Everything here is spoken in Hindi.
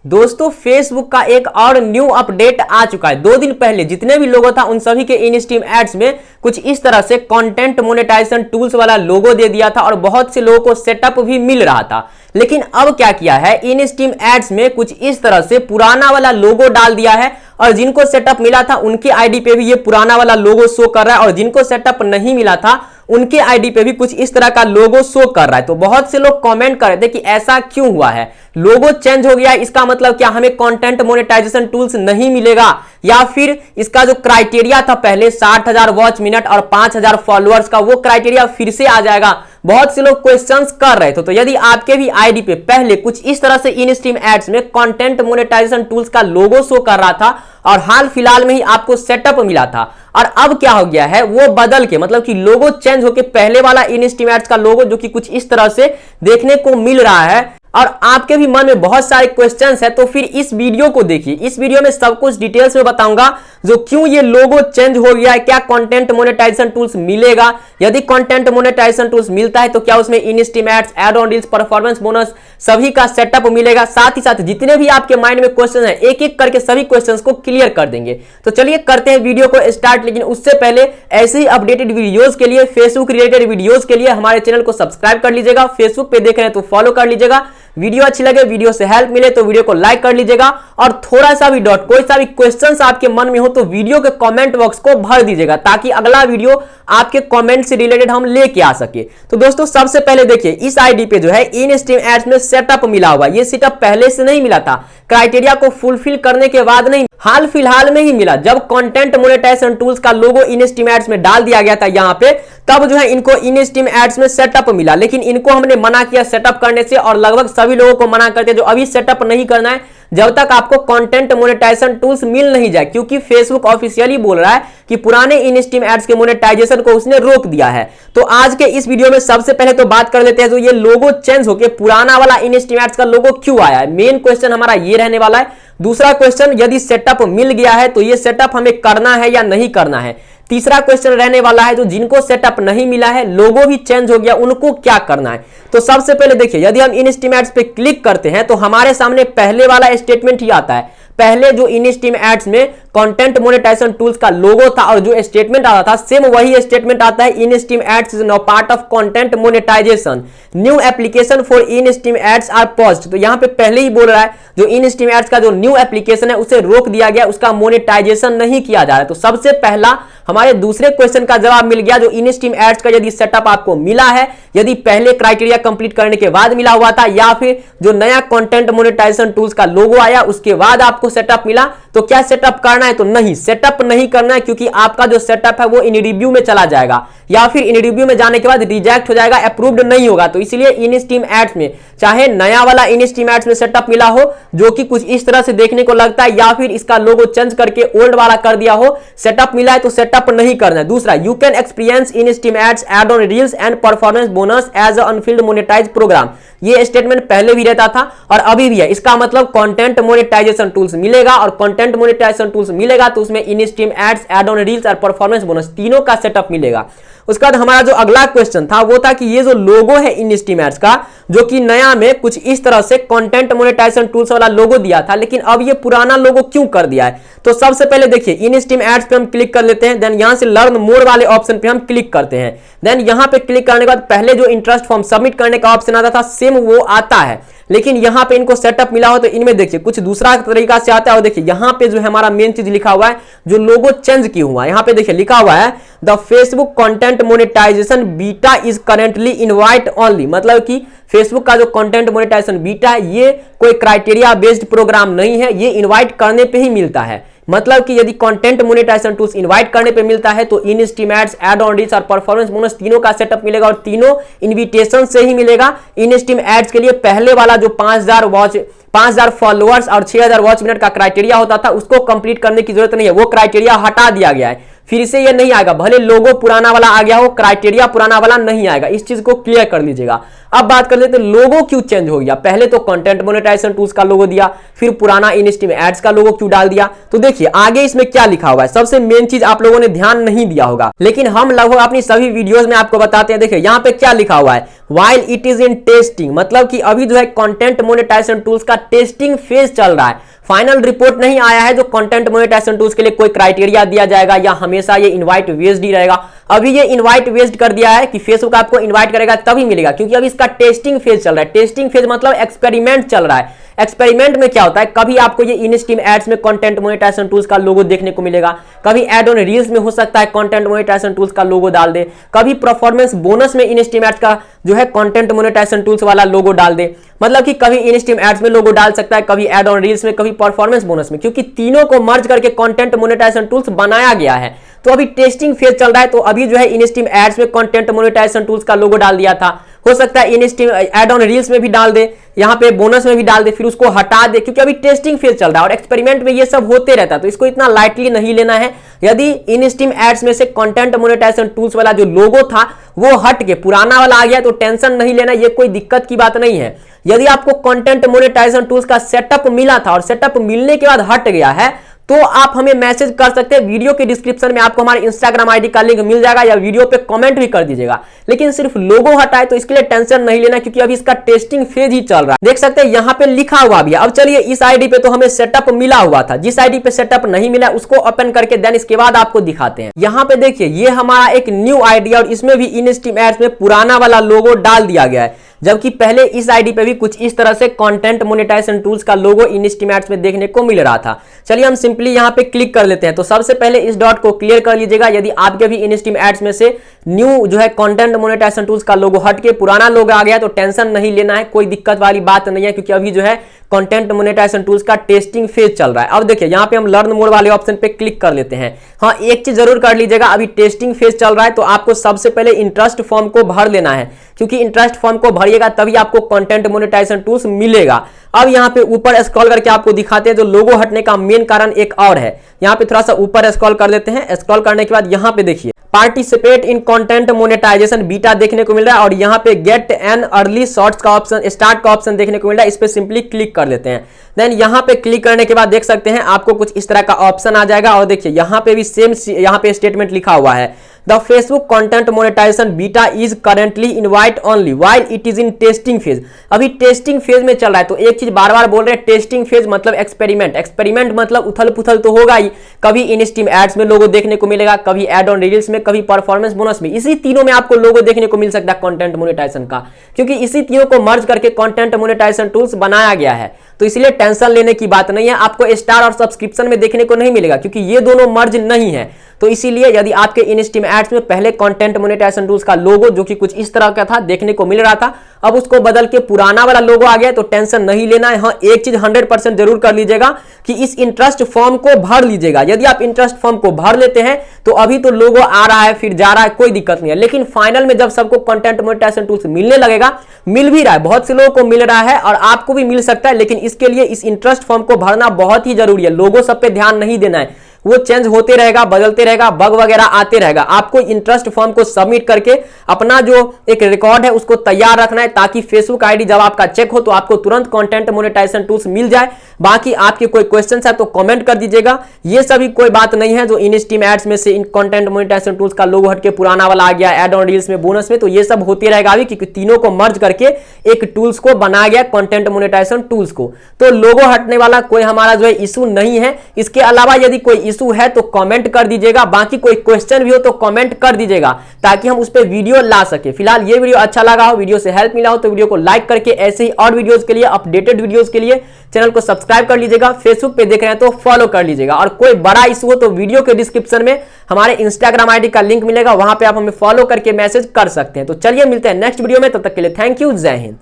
दोस्तों फेसबुक का एक और न्यू अपडेट आ चुका है। 2 दिन पहले जितने भी लोगो था उन सभी के इन स्ट्रीम एड्स में कुछ इस तरह से कंटेंट मोनेटाइजेशन टूल्स वाला लोगो दे दिया था और बहुत से लोगों को सेटअप भी मिल रहा था। लेकिन अब क्या किया है, इन स्ट्रीम एड्स में कुछ इस तरह से पुराना वाला लोगो डाल दिया है और जिनको सेटअप मिला था उनके आईडी पे भी ये पुराना वाला लोगो शो कर रहा है और जिनको सेटअप नहीं मिला था उनके आईडी पे भी कुछ इस तरह का लोगो शो कर रहा है। तो बहुत से लोग कमेंट कर रहे थे कि ऐसा क्यों हुआ है, लोगो चेंज हो गया, इसका मतलब क्या हमें कंटेंट मोनेटाइजेशन टूल्स नहीं मिलेगा या फिर इसका जो क्राइटेरिया था पहले 60,000 वॉच मिनट और 5,000 फॉलोअर्स का वो क्राइटेरिया फिर से आ जाएगा। बहुत से लोग क्वेश्चंस कर रहे थे। तो यदि आपके भी आईडी पे पहले कुछ इस तरह से इन स्ट्रीम एड्स में कंटेंट मोनेटाइजेशन टूल्स का लोगो शो कर रहा था और हाल फिलहाल में ही आपको सेटअप मिला था और अब क्या हो गया है वो बदल के मतलब कि लोगो चेंज होके पहले वाला इन स्ट्रीम एड्स का लोगो जो कि कुछ इस तरह से देखने को मिल रहा है और आपके भी मन में बहुत सारे क्वेश्चंस है, तो फिर इस वीडियो को देखिए। इस वीडियो में सब कुछ डिटेल्स में बताऊंगा जो क्यों ये लोगो चेंज हो गया है, क्या कंटेंट मोनेटाइजेशन टूल्स मिलेगा, यदि कंटेंट मोनेटाइजेशन टूल्स मिलता है तो क्या उसमें in stream ads, ad on reels, performance bonus सभी का सेटअप मिलेगा। साथ ही साथ जितने भी आपके माइंड में क्वेश्चन है एक एक करके सभी क्वेश्चंस को क्लियर कर देंगे। तो चलिए करते हैं वीडियो को स्टार्ट। लेकिन उससे पहले ऐसे ही अपडेटेड वीडियोस के लिए, फेसबुक रिलेटेड वीडियोस के लिए हमारे चैनल को सब्सक्राइब कर लीजिएगा। फेसबुक पे देख रहे हैं तो फॉलो कर लीजिएगा। वीडियो अच्छी लगे, वीडियो से हेल्प मिले तो वीडियो को लाइक कर लीजिएगा और थोड़ा सा भी डाउट, कोई सा भी क्वेश्चंस आपके मन में हो तो वीडियो के कमेंट बॉक्स को भर दीजिएगा ताकि अगला वीडियो आपके कमेंट से रिलेटेड हम लेके आ सके। तो दोस्तों सबसे पहले देखिए, इस आईडी पे जो है इन स्ट्रीम एड्स में सेटअप मिला हुआ है। ये सेटअप पहले से नहीं मिला था, क्राइटेरिया को फुलफिल करने के बाद नहीं, हाल फिलहाल में ही मिला। जब कंटेंट मोनेटाइजेशन टूल्स का लोगो इन स्ट्रीम एड्स में डाल दिया गया था यहाँ पे, तब जो है इनको इन स्ट्रीम एड्स में सेटअप मिला। लेकिन इनको हमने मना किया सेटअप करने से और लगभग सभी लोगों को मना करते जो अभी सेटअप नहीं करना है जब तक आपको कंटेंट मोनेटाइजेशन टूल्स मिल नहीं जाए, क्योंकि फेसबुक ऑफिशियली बोल रहा है कि पुराने इन स्ट्रीम एड्स के मोनेटाइजेशन को उसने रोक दिया है। तो आज के इस वीडियो में सबसे पहले तो बात कर लेते हैं जो ये लोगो चेंज होके पुराना वाला इन स्ट्रीम एड्स का लोगो क्यों आया है। मेन क्वेश्चन हमारा ये रहने वाला है। दूसरा क्वेश्चन, यदि सेटअप मिल गया है तो ये सेटअप हमें करना है या नहीं करना है। तीसरा क्वेश्चन रहने वाला है जो जिनको सेटअप नहीं मिला है, लोगो भी चेंज हो गया, उनको क्या करना है। तो सबसे पहले देखिए, यदि हम इन स्ट्रीम एड्स पे क्लिक करते हैं तो हमारे सामने पहले वाला स्टेटमेंट ही आता है। पहले जो इन स्ट्रीम एड्स में कंटेंट मोनेटाइजेशन टूल्स का लोगो था और जो स्टेटमेंट आता था सेम वही स्टेटमेंट आता है। In stream ads is now part of content monetization, new application for in stream ads are paused. तो यहां पे पहले ही बोल रहा है जो इन स्ट्रीम एड्स का जो न्यू एप्लीकेशन है उसे रोक दिया गया, उसका मोनेटाइजेशन नहीं किया जा रहा है। तो सबसे पहला हमारे दूसरे क्वेश्चन का जवाब मिल गया। जो इन स्ट्रीम एड्स का यदि सेटअप आपको मिला है, यदि पहले क्राइटेरिया कंप्लीट करने के बाद मिला हुआ था या फिर जो नया कंटेंट मोनेटाइजेशन टूल्स का लोगो आया उसके बाद आपको सेटअप मिला, तो क्या सेटअप करना है? तो नहीं, सेटअप नहीं करना है, क्योंकि आपका जो सेटअप है वो इन रिव्यू में चला जाएगा या फिर इन रिव्यू में जाने के बाद रिजेक्ट हो जाएगा, अप्रूव्ड नहीं होगा। तो इसलिए इन स्ट्रीम एड्स में चाहे नया वाला इन स्ट्रीम एड्स में सेटअप मिला हो जो कि कुछ इस तरह से देखने को लगता है या फिर इसका लोगो चेंज करके ओल्ड वाला कर दिया हो, सेटअप मिला है तो सेटअप नहीं करना है। दूसरा, you can experience in stream ads, ad on reels and performance bonus as a unfilled monetize program. ये स्टेटमेंट पहले भी रहता था और अभी भी है। इसका मतलब कंटेंट मोनेटाइजेशन टूल्स मिलेगा और कंटेंट मोनेटाइजेशन टूल्स मिलेगा तो उसमें in stream ads, ad on reels और परफॉर्मेंस बोनस तीनों का सेटअप मिलेगा। उसके बाद हमारा जो अगला क्वेश्चन था वो था कि ये जो लोगो है इन स्ट्रीम एड्स का जो कि नया में कुछ इस तरह से कंटेंट मोनेटाइजेशन टूल्स वाला लोगो दिया था, लेकिन अब ये पुराना लोगो क्यों कर दिया है। तो सबसे पहले देखिए, इन स्ट्रीम एड्स पे हम क्लिक कर लेते हैं, देन यहां से लर्न मोर वाले ऑप्शन पे हम क्लिक करते हैं। देन यहां पे क्लिक करने के बाद पहले जो इंटरेस्ट फॉर्म सबमिट करने का ऑप्शन आता था सेम वो आता है, लेकिन यहां पे इनको सेटअप मिला हो तो इनमें देखिए कुछ दूसरा तरीका से आता है। और देखिए यहां पे जो है हमारा मेन चीज लिखा हुआ है जो लोगो चेंज किया हुआ है, यहां पे देखिए लिखा हुआ है the Facebook content monetization beta is currently invite only. मतलब कि फेसबुक का जो कंटेंट मोनेटाइजेशन बीटा है ये कोई क्राइटेरिया बेस्ड प्रोग्राम नहीं है, ये इनवाइट करने पे ही मिलता है। मतलब कि यदि कंटेंट मोनेटाइजेशन टूल्स इनवाइट करने पे मिलता है तो in stream ads, ad on reels और परफॉर्मेंस बोनस तीनों का सेटअप मिलेगा और तीनों इनविटेशन से ही मिलेगा। इन स्ट्रीम एड्स के लिए पहले वाला जो 5,000 फॉलोअर्स और 6,000 वॉच मिनट का क्राइटेरिया होता था उसको कंप्लीट करने की जरूरत नहीं है, वो क्राइटेरिया हटा दिया गया है। फिर से ये नहीं आएगा, भले लोगो पुराना वाला आ गया हो, क्राइटेरिया पुराना वाला नहीं आएगा। इस चीज को क्लियर कर लीजिएगा। अब बात कर लेते हैं लोगो क्यों चेंज हो गया। पहले तो कंटेंट मोनेटाइजेशन टूल्स का लोगो दिया, फिर पुराना इनस्ट्रीम एड्स का लोगो क्यों डाल दिया। तो देखिए आगे इसमें क्या लिखा हुआ है। सबसे मेन चीज आप लोगों ने ध्यान नहीं दिया होगा, लेकिन हम लगभग अपनी सभी वीडियोस में आपको बताते हैं। देखिए यहाँ पे क्या लिखा हुआ है, while it is in testing, मतलब कि अभी जो है कंटेंट मोनेटाइजेशन टूल्स का टेस्टिंग फेज चल रहा है। फाइनल रिपोर्ट नहीं आया है जो कंटेंट मोनेटाइजेशन टूल्स के लिए कोई क्राइटेरिया दिया जाएगा या हमेशा ये इनवाइट बेस्ड ही रहेगा। अभी ये इनवाइट बेस्ड कर दिया है कि फेसबुक आपको इनवाइट करेगा तभी मिलेगा, क्योंकि अभी इसका टेस्टिंग फेज चल रहा है। टेस्टिंग फेज मतलब एक्सपेरिमेंट चल रहा है। एक्सपेरिमेंट में क्या होता है, कभी आपको ये इनस्ट्रीम एड्स में कंटेंट मोनेटाइजेशन टूल्स का लोगो देखने को मिलेगा, कभी एड ऑन रील्स में हो सकता है कंटेंट मोनेटाइजेशन टूल्स का लोगो डाल दे, कभी परफॉर्मेंस बोनस में इनस्ट्रीम एड्स का जो है कंटेंट मोनेटाइजेशन टूल्स वाला लोगो डाल दे। मतलब कि कभी इनस्ट्रीम एड्स में लोगो डाल सकता है, कभी एड ऑन रील्स में, कभी परफॉर्मेंस बोनस में, क्योंकि तीनों को मर्ज करके कंटेंट मोनेटाइजेशन टूल्स बनाया गया है। तो अभी टेस्टिंग फेज चल रहा है। तो अभी जो है इनस्ट्रीम एड्स में कंटेंट मोनेटाइजेशन टूल्स का लोगो डाल दिया था, हो सकता है इनस्ट्रीम एड ऑन रील्स में भी डाल दे, यहाँ पे बोनस में भी डाल दे, फिर उसको हटा दे, क्योंकि अभी टेस्टिंग फेज चल रहा है और एक्सपेरिमेंट में ये सब होते रहता है। तो इसको इतना लाइटली नहीं लेना है। यदि इनस्ट्रीम एड्स में से कंटेंट मोनेटाइजेशन टूल्स वाला जो लोगो था वो हट के पुराना वाला आ गया तो टेंशन नहीं लेना, ये कोई दिक्कत की बात नहीं है। यदि आपको कंटेंट मोनेटाइजेशन टूल्स का सेटअप मिला था और सेटअप मिलने के बाद हट गया है तो आप हमें मैसेज कर सकते हैं। वीडियो के डिस्क्रिप्शन में आपको हमारे इंस्टाग्राम आईडी का लिंक मिल जाएगा या वीडियो पे कमेंट भी कर दीजिएगा। लेकिन सिर्फ लोगो हटाए तो इसके लिए टेंशन नहीं लेना, क्योंकि अभी इसका टेस्टिंग फेज ही चल रहा है। देख सकते हैं यहाँ पे लिखा हुआ भी है। अब चलिए इस आईडी पे तो हमें सेटअप मिला हुआ था, जिस आईडी पे सेटअप नहीं मिला उसको ओपन करके देन इसके बाद आपको दिखाते हैं। यहाँ पे देखिए ये हमारा एक न्यू आईडी और इसमें भी इनस्ट्रीम एड्स में पुराना वाला लोगो डाल दिया गया है, जबकि पहले इस आईडी पे भी कुछ इस तरह से कंटेंट मोनेटाइजेशन टूल्स का लोगो इनस्ट्रीम एड्स में देखने को मिल रहा था। चलिए हम सिंपली यहाँ पे क्लिक कर लेते हैं। तो सबसे पहले इस डॉट को क्लियर कर लीजिएगा। यदि आपके भी इनस्ट्रीम एड्स में से न्यू जो है कंटेंट मोनेटाइजेशन टूल्स का लोगो हट के पुराना लोगो आ गया तो टेंशन नहीं लेना है, कोई दिक्कत वाली बात नहीं है, क्योंकि अभी जो है कंटेंट मोनेटाइजेशन टूल्स का टेस्टिंग फेज चल रहा है। अब देखिए यहाँ पे हम लर्न मोड वाले ऑप्शन पे क्लिक कर लेते हैं। हाँ, एक चीज जरूर कर लीजिएगा, अभी टेस्टिंग फेज चल रहा है तो आपको सबसे पहले इंटरेस्ट फॉर्म को भर लेना है, क्योंकि इंटरेस्ट फॉर्म को भरिएगा तभी आपको कंटेंट मोनेटाइजेशन टूल्स मिलेगा। अब यहाँ पे ऊपर स्क्रॉल करके आपको दिखाते हैं जो लोगो हटने का मेन कारण एक और है। यहाँ पे थोड़ा सा ऊपर स्क्रॉल कर लेते हैं। स्क्रॉल करने के बाद यहाँ पे देखिए participate in content monetization beta देखने को मिल रहा है और यहाँ पे गेट एन अर्ली शॉर्ट्स का ऑप्शन, स्टार्ट का ऑप्शन देखने को मिल रहा है। इस पे सिंपली क्लिक कर लेते हैं। देन यहाँ पे क्लिक करने के बाद देख सकते हैं आपको कुछ इस तरह का ऑप्शन आ जाएगा और देखिए यहाँ पे भी सेम यहाँ पे स्टेटमेंट लिखा हुआ है, the Facebook content monetization beta is currently invite only while it is in testing phase. अभी टेस्टिंग फेज में चल रहा है। तो एक चीज बार बार बोल रहे हैं, टेस्टिंग फेज मतलब एक्सपेरिमेंट। एक्सपेरिमेंट मतलब उथल पुथल तो होगा ही, कभी इनस्ट्रीम एड्स में लोगो देखने को मिलेगा, कभी एड ऑन रील्स में, कभी परफॉर्मेंस बोनस में। इसी तीनों में आपको लोगो देखने को मिल सकता है कंटेंट मोनेटाइजेशन का, क्योंकि इसी तीनों को मर्ज करके कंटेंट मोनेटाइजेशन टूल्स बनाया गया है। तो इसलिए टेंशन लेने की बात नहीं है। आपको स्टार और सब्सक्रिप्शन में देखने को नहीं मिलेगा, क्योंकि ये दोनों मर्ज नहीं है। तो इसीलिए यदि आपके इनस्ट्रीम एड्स में पहले कंटेंट मोनेटाइजेशन टूल्स का लोगो जो कि कुछ इस तरह का था देखने को मिल रहा था, अब उसको बदल के पुराना वाला लोगो आ गया तो टेंशन नहीं लेना है। हाँ, एक चीज 100% जरूर कर लीजिएगा कि इस इंटरेस्ट फॉर्म को भर लीजिएगा। यदि आप इंटरेस्ट फॉर्म को भर लेते हैं तो अभी तो लोगो आ रहा है फिर जा रहा है, कोई दिक्कत नहीं है, लेकिन फाइनल में जब सबको कंटेंट मोनेटाइजेशन टूल्स मिलने लगेगा, मिल भी रहा है, बहुत से लोगों को मिल रहा है और आपको भी मिल सकता है, लेकिन इसके लिए इस इंटरेस्ट फॉर्म को भरना बहुत ही जरूरी है। लोगो सब पे ध्यान नहीं देना है, वो चेंज होते रहेगा, बदलते रहेगा, बग वगैरह आते रहेगा। आपको इंटरेस्ट फॉर्म को सबमिट करके अपना जो एक रिकॉर्ड है उसको तैयार रखना है, ताकि फेसबुक आईडी जब आपका चेक हो तो आपको तुरंत कंटेंट मोनेटाइजेशन टूल्स मिल जाए। बाकी आपके कोई क्वेश्चन है तो कमेंट कर दीजिएगा। ये सभी कोई बात नहीं है जो इनस्ट्रीम एड्स में से इन कंटेंट मोनेटाइजेशन टूल्स का लोगो हट के पुराना वाला आ गया, एड ऑन रील्स में, बोनस में, तो ये सब होते रहेगा अभी, क्योंकि तीनों को मर्ज करके एक टूल्स को बनाया गया कंटेंट मोनेटाइजेशन टूल्स को। तो लोगो हटने वाला कोई हमारा जो है इशू नहीं है। इसके अलावा यदि कोई इशू है तो कमेंट कर दीजिएगा। बाकी कोई क्वेश्चन भी हो तो कमेंट कर दीजिएगा, ताकि हम उस पर वीडियो ला सके। फिलहाल ये वीडियो अच्छा लगा हो, वीडियो से हेल्प मिला हो तो वीडियो को लाइक करके ऐसे ही और वीडियोस के लिए, अपडेटेड वीडियोस के लिए चैनल को सब्सक्राइब कर लीजिएगा। फेसबुक पे देख रहे हैं तो फॉलो कर लीजिएगा। और कोई बड़ा इशू हो तो वीडियो के डिस्क्रिप्शन में हमारे इंस्टाग्राम आईडी का लिंक मिलेगा, वहां पे आप हमें फॉलो करके मैसेज कर सकते हैं। तो चलिए मिलते हैं नेक्स्ट वीडियो में, तब तक के लिए थैंक यू, जय हिंद।